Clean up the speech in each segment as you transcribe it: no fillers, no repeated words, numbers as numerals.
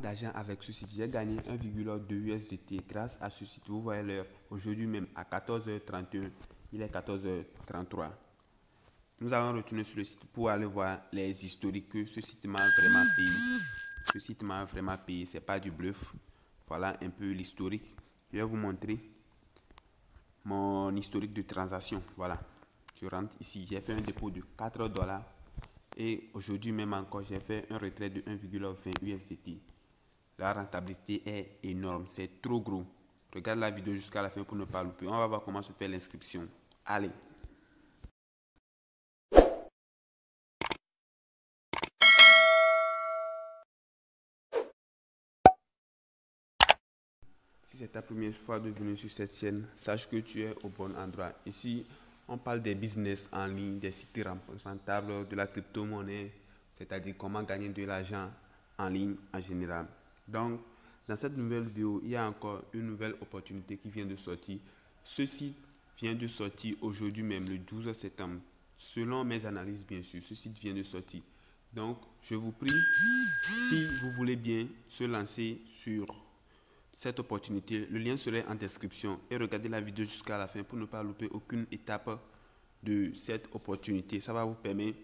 D'argent avec ce site. J'ai gagné 1,2 USDT grâce à ce site. Vous voyez l'heure. Aujourd'hui même à 14h31, il est 14h33. Nous allons retourner sur le site pour aller voir les historiques que ce site m'a vraiment payé. Ce site m'a vraiment payé, c'est pas du bluff. Voilà un peu l'historique. Je vais vous montrer mon historique de transaction. Voilà. Je rentre ici, j'ai fait un dépôt de 4 dollars et aujourd'hui même encore j'ai fait un retrait de 1,20 USDT. La rentabilité est énorme, c'est trop gros. Regarde la vidéo jusqu'à la fin pour ne pas louper. On va voir comment se fait l'inscription. Allez. Si c'est ta première fois de venir sur cette chaîne, sache que tu es au bon endroit. Ici, on parle des business en ligne, des sites rentables, de la crypto-monnaie, c'est-à-dire comment gagner de l'argent en ligne en général. Donc, dans cette nouvelle vidéo, il y a encore une nouvelle opportunité qui vient de sortir. Ce site vient de sortir aujourd'hui même, le 12 septembre. Selon mes analyses, bien sûr, ce site vient de sortir. Donc, je vous prie, si vous voulez bien se lancer sur cette opportunité, le lien serait en description et regardez la vidéo jusqu'à la fin pour ne pas louper aucune étape de cette opportunité. Ça va vous permettre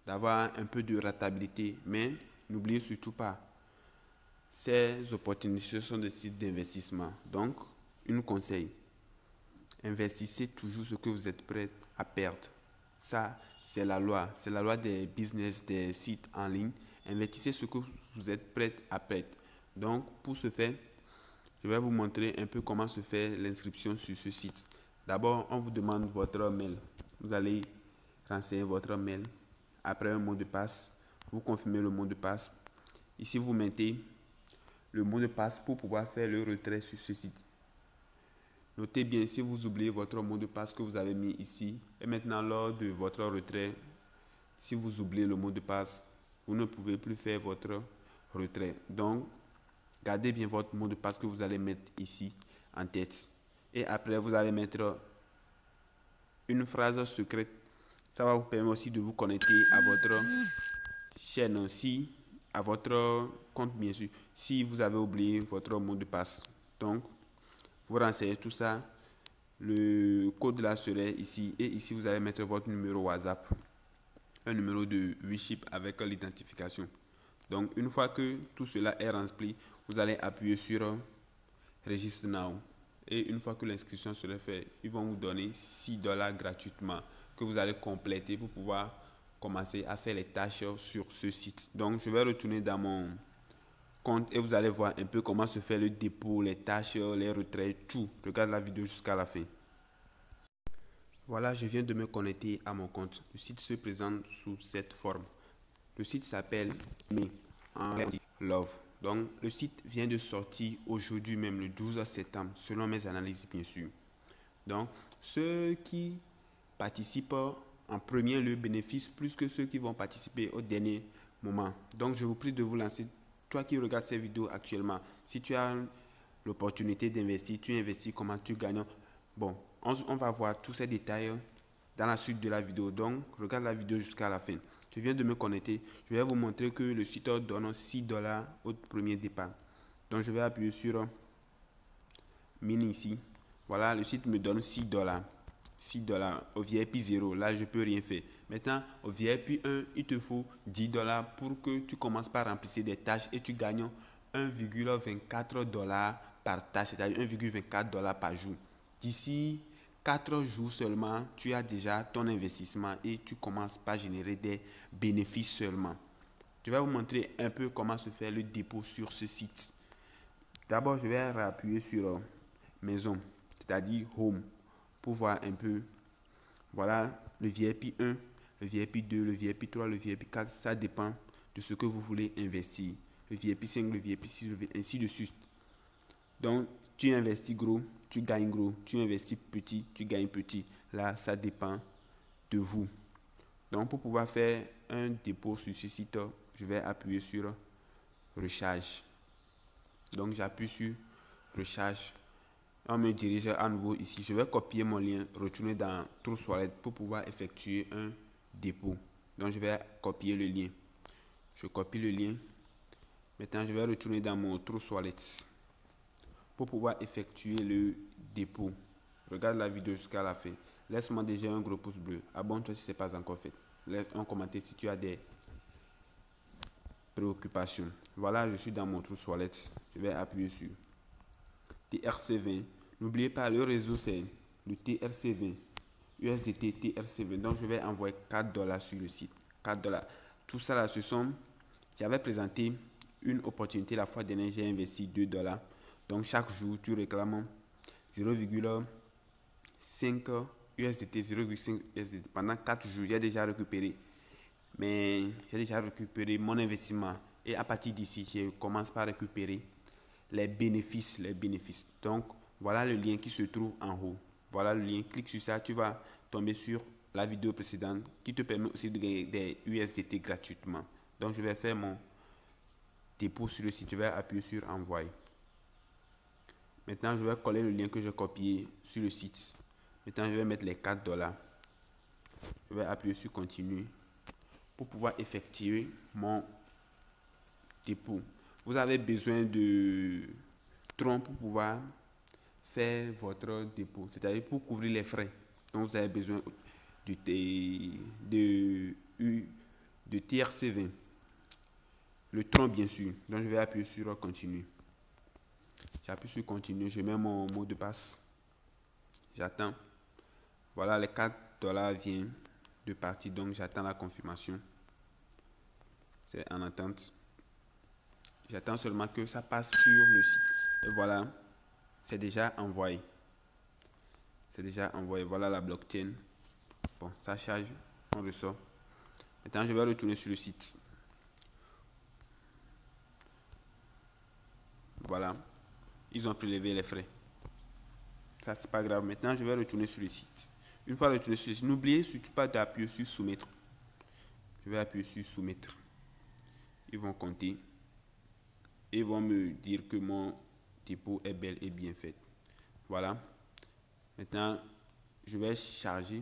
d'avoir un peu de rentabilité, mais n'oubliez surtout pas, ces opportunités sont des sites d'investissement. Donc, un conseil, investissez toujours ce que vous êtes prêt à perdre. Ça, c'est la loi des business, des sites en ligne. Investissez ce que vous êtes prêt à perdre. Donc, pour ce faire, je vais vous montrer un peu comment se fait l'inscription sur ce site. D'abord, on vous demande votre mail. Vous allez renseigner votre mail. Après un mot de passe, vous confirmez le mot de passe. Ici, vous mettez le mot de passe pour pouvoir faire le retrait sur ce site. Notez bien si vous oubliez votre mot de passe que vous avez mis ici. Et maintenant, lors de votre retrait, si vous oubliez le mot de passe, vous ne pouvez plus faire votre retrait. Donc, gardez bien votre mot de passe que vous allez mettre ici en tête. Et après, vous allez mettre une phrase secrète. Ça va vous permettre aussi de vous connecter à votre chaîne aussi, à votre compte bien sûr, si vous avez oublié votre mot de passe. Donc, vous renseignez tout ça. Le code là serait ici. Et ici, vous allez mettre votre numéro WhatsApp. Un numéro de 8 chiffres avec l'identification. Donc, une fois que tout cela est rempli, vous allez appuyer sur Register Now. Et une fois que l'inscription sera faite, ils vont vous donner 6 dollars gratuitement que vous allez compléter pour pouvoir commencer à faire les tâches sur ce site. Donc, je vais retourner dans mon compte et vous allez voir un peu comment se fait le dépôt, les tâches, les retraits, tout. Regarde la vidéo jusqu'à la fin. Voilà, je viens de me connecter à mon compte. Le site se présente sous cette forme. Le site s'appelle Me en Love. Donc, le site vient de sortir aujourd'hui même, le 12 septembre, selon mes analyses, bien sûr. Donc, ceux qui participent en premier lieu bénéficient plus que ceux qui vont participer au dernier moment. Donc, je vous prie de vous lancer. Toi qui regardes ces vidéos actuellement, si tu as l'opportunité d'investir, tu investis, comment tu gagnes. Bon, on va voir tous ces détails dans la suite de la vidéo. Donc, regarde la vidéo jusqu'à la fin. Je viens de me connecter. Je vais vous montrer que le site donne 6 dollars au premier départ. Donc, je vais appuyer sur Mini ici. Voilà, le site me donne 6 dollars. 6 dollars au VIP 0. Là, je ne peux rien faire. Maintenant, au VIP 1, il te faut 10 dollars pour que tu commences par remplir des tâches et tu gagnes 1,24 dollars par tâche, c'est-à-dire 1,24 dollars par jour. D'ici 4 jours seulement, tu as déjà ton investissement et tu commences par générer des bénéfices seulement. Je vais vous montrer un peu comment se fait le dépôt sur ce site. D'abord, je vais appuyer sur maison, c'est-à-dire home, pour voir un peu. Voilà le VIP 1, le VIP 2, le VIP 3, le VIP 4. Ça dépend de ce que vous voulez investir. Le VIP 5, le VIP 6, ainsi de suite. Donc, tu investis gros, tu gagnes gros. Tu investis petit, tu gagnes petit. Là, ça dépend de vous. Donc, pour pouvoir faire un dépôt sur ce site, je vais appuyer sur recharge. Donc, j'appuie sur recharge. On me dirige à nouveau ici. Je vais copier mon lien, retourner dans TrueWallet pour pouvoir effectuer un dépôt. Donc, je vais copier le lien. Je copie le lien Maintenant, je vais retourner dans mon True Wallet pour pouvoir effectuer le dépôt. Regarde la vidéo jusqu'à la fin. Laisse-moi déjà un gros pouce bleu. Abonne-toi si ce n'est pas encore fait. Laisse un commentaire si tu as des préoccupations. Voilà, je suis dans mon True Wallet. Je vais appuyer sur TRC20. N'oubliez pas, le réseau c'est le TRC20. USDT TRC20. Donc, je vais envoyer $4 sur le site. $4. Tout ça là, ce sont... J'avais présenté une opportunité la fois dernière, j'ai investi $2. Donc, chaque jour, tu réclames 0,5 USDT, 0,5 USDT. Pendant 4 jours, j'ai déjà récupéré. Mais j'ai déjà récupéré mon investissement. Et à partir d'ici, je commence par récupérer les bénéfices. Donc, voilà le lien qui se trouve en haut. Voilà le lien. Clique sur ça, tu vas tomber sur la vidéo précédente qui te permet aussi de gagner des USDT gratuitement. Donc, je vais faire mon dépôt sur le site. Je vais appuyer sur envoyer. Maintenant, je vais coller le lien que j'ai copié sur le site. Maintenant, je vais mettre les $4. Je vais appuyer sur continue pour pouvoir effectuer mon dépôt. Vous avez besoin de Tron pour pouvoir faire votre dépôt, c'est-à-dire pour couvrir les frais. Donc, vous avez besoin de TRC20. Le Tron, bien sûr. Donc, je vais appuyer sur continue. J'appuie sur continue, je mets mon mot de passe. J'attends. Voilà, les $4 viennent de partir, donc j'attends la confirmation. C'est en attente. J'attends seulement que ça passe sur le site. Et voilà, c'est déjà envoyé. C'est déjà envoyé. Voilà la blockchain. Bon, ça charge, on ressort. Maintenant, je vais retourner sur le site. Voilà, ils ont prélevé les frais. Ça, c'est pas grave. Maintenant, je vais retourner sur le site. Une fois retourné sur le site, n'oubliez surtout pas d'appuyer sur soumettre. Je vais appuyer sur soumettre. Ils vont compter. Et ils vont me dire que mon dépôt est bel et bien fait. Voilà. Maintenant, je vais charger.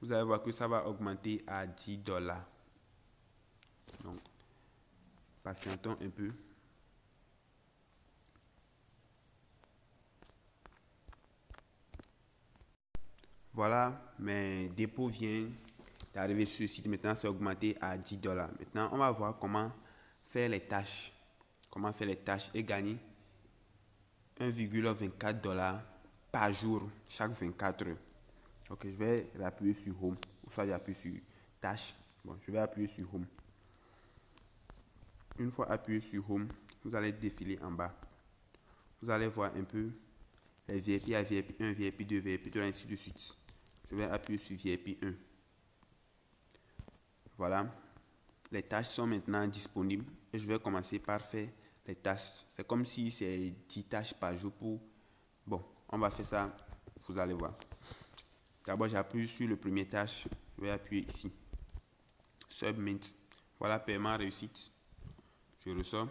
Vous allez voir que ça va augmenter à $10. Donc, patientons un peu. Voilà, mes dépôts viennent d'arriver sur le site. Maintenant, c'est augmenté à $10. Maintenant, on va voir comment faire les tâches. Comment faire les tâches et gagner 1,24 $ par jour, chaque 24 heures. Ok, je vais appuyer sur Home. Ou soit j'appuie sur Tâches. Bon, je vais appuyer sur Home. Une fois appuyé sur Home, vous allez défiler en bas. Vous allez voir un peu les VIP à VIP 1, VIP 2, VIP 3, ainsi de suite. Je vais appuyer sur VIP 1. Voilà. Les tâches sont maintenant disponibles et je vais commencer par faire les tâches. C'est comme si c'est 10 tâches par jour pour... Bon, on va faire ça, vous allez voir. D'abord, j'appuie sur le premier tâche. Je vais appuyer ici. Submit. Voilà, paiement réussite. Je ressors.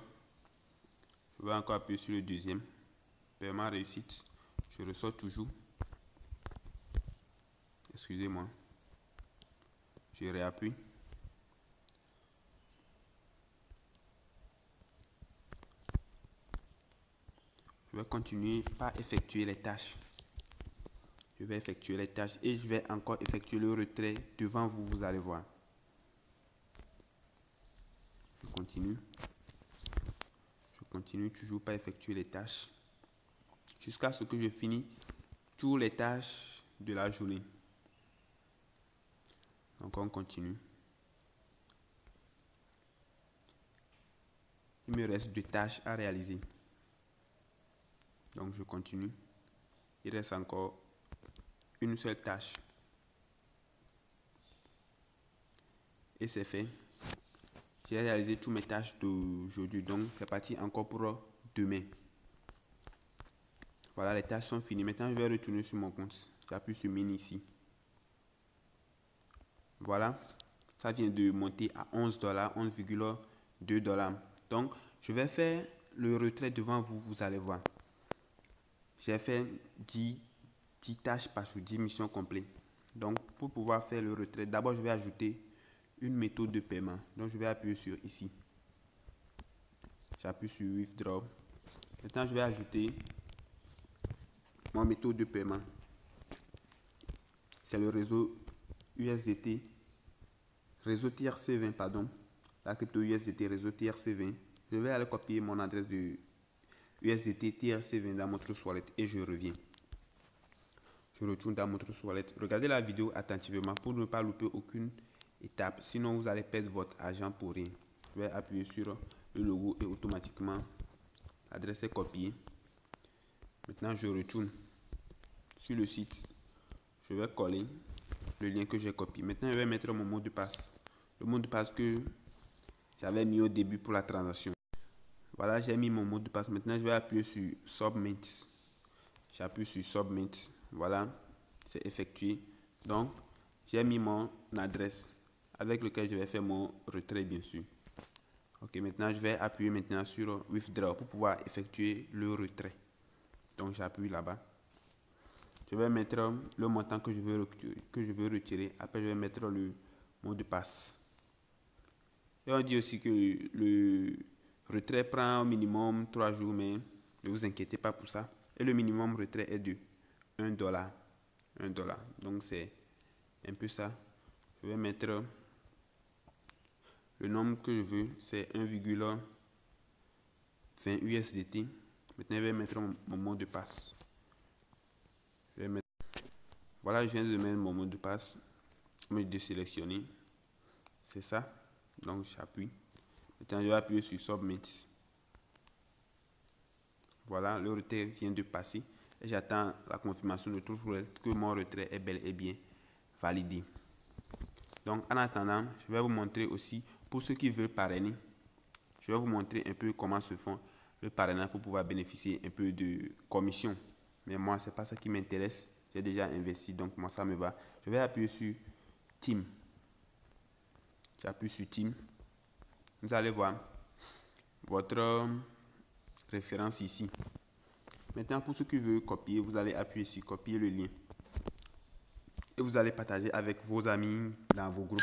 Je vais encore appuyer sur le deuxième. Paiement réussite. Je ressors toujours. Excusez-moi. Je réappuie. Je vais continuer par effectuer les tâches. Je vais effectuer les tâches et je vais encore effectuer le retrait devant vous, vous allez voir. Je continue. Je continue toujours par effectuer les tâches jusqu'à ce que je finis toutes les tâches de la journée. Donc on continue. Il me reste 2 tâches à réaliser. Donc je continue. Il reste encore une seule tâche. Et c'est fait. J'ai réalisé toutes mes tâches d'aujourd'hui. Donc c'est parti encore pour demain. Voilà, les tâches sont finies. Maintenant, je vais retourner sur mon compte. J'appuie sur Mini ici. Voilà. Ça vient de monter à $11, 11,2 $. Donc, je vais faire le retrait devant vous. Vous allez voir. J'ai fait 10 tâches par jour, 10 missions complètes. Donc, pour pouvoir faire le retrait, d'abord, je vais ajouter une méthode de paiement. Donc, je vais appuyer sur ici. J'appuie sur Withdraw. Maintenant, je vais ajouter mon méthode de paiement. C'est le réseau USDT, réseau TRC20, pardon. La crypto USDT, réseau TRC20. Je vais aller copier mon adresse de USDT TRC20 dans mon Trust Wallet et je reviens. Je retourne dans mon Trust Wallet. Regardez la vidéo attentivement pour ne pas louper aucune étape. Sinon, vous allez perdre votre argent pour rien. Je vais appuyer sur le logo et automatiquement, l'adresse est copiée. Maintenant, je retourne sur le site. Je vais coller le lien que j'ai copié. Maintenant, je vais mettre mon mot de passe. Le mot de passe que j'avais mis au début pour la transaction. Voilà, j'ai mis mon mot de passe. Maintenant, je vais appuyer sur Submit. J'appuie sur Submit. Voilà, c'est effectué. Donc, j'ai mis mon adresse avec lequel je vais faire mon retrait, bien sûr. Ok, maintenant, je vais appuyer maintenant sur Withdraw pour pouvoir effectuer le retrait. Donc, j'appuie là-bas. Je vais mettre le montant que je veux retirer. Après, je vais mettre le mot de passe. Et on dit aussi que le retrait prend au minimum 3 jours, mais ne vous inquiétez pas pour ça. Et le minimum retrait est de $1. $1. Donc, c'est un peu ça. Je vais mettre le nombre que je veux, c'est 1,20 USDT. Maintenant, je vais mettre mon mot de passe. Voilà, je viens de mettre mon mot de passe. Je vais désélectionner. C'est ça. Donc, j'appuie. Maintenant, je vais appuyer sur Submit. Voilà, le retrait vient de passer. Et j'attends la confirmation de Trust Wallet que mon retrait est bel et bien validé. Donc, en attendant, je vais vous montrer aussi, pour ceux qui veulent parrainer, je vais vous montrer un peu comment se font le parrainage pour pouvoir bénéficier un peu de commission. Mais moi, ce n'est pas ça qui m'intéresse. J'ai déjà investi, donc moi, ça me va. Je vais appuyer sur Team. J'appuie sur Team. Vous allez voir votre référence ici. Maintenant, pour ceux qui veulent copier, vous allez appuyer sur Copier le lien. Et vous allez partager avec vos amis dans vos groupes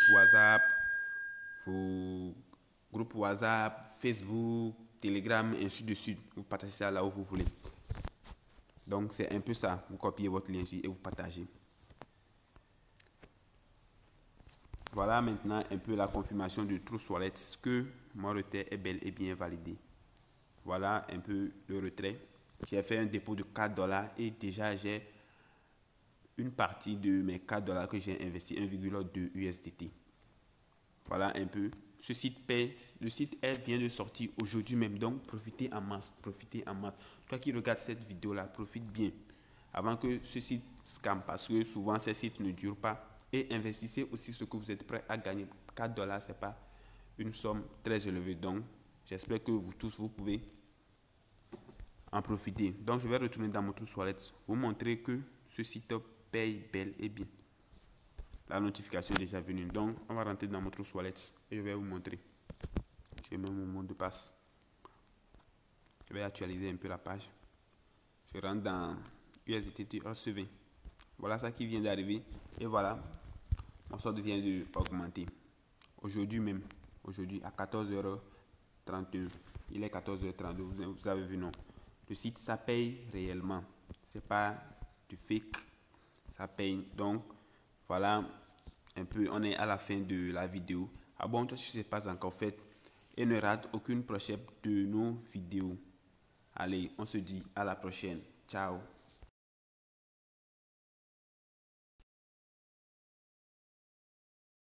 WhatsApp, Facebook, Telegram, et ainsi de suite. Vous partagez ça là où vous voulez. Donc, c'est un peu ça. Vous copiez votre lien ici et vous partagez. Voilà maintenant un peu la confirmation de Trust Wallet que mon retrait est bel et bien validé. Voilà un peu le retrait. J'ai fait un dépôt de $4 et déjà j'ai une partie de mes $4 que j'ai investi, 1,2 USDT. Voilà un peu. Ce site paye. Le site vient de sortir aujourd'hui même. Donc, profitez en masse. Profitez en masse. Toi qui regardes cette vidéo-là, profite bien. Avant que ce site scam, parce que souvent ces sites ne durent pas. Et investissez aussi ce que vous êtes prêt à gagner. $4, ce n'est pas une somme très élevée. Donc, j'espère que vous tous, vous pouvez en profiter. Donc, je vais retourner dans mon Trust Wallet. Vous montrer que ce site paye bel et bien. La notification est déjà venue. Donc, on va rentrer dans mon Trust Wallet et je vais vous montrer. Je mets mon mot de passe. Je vais actualiser un peu la page. Je rentre dans USDT TRC20. Voilà ça qui vient d'arriver. Et voilà, mon solde vient d'augmenter. Aujourd'hui même, aujourd'hui à 14h31. Il est 14h32, vous avez vu, non? Le site, ça paye réellement. C'est pas du fake. Ça paye. Donc, voilà un peu, on est à la fin de la vidéo. Abonne-toi si ce n'est pas encore fait et ne rate aucune prochaine de nos vidéos. Allez, on se dit à la prochaine. Ciao.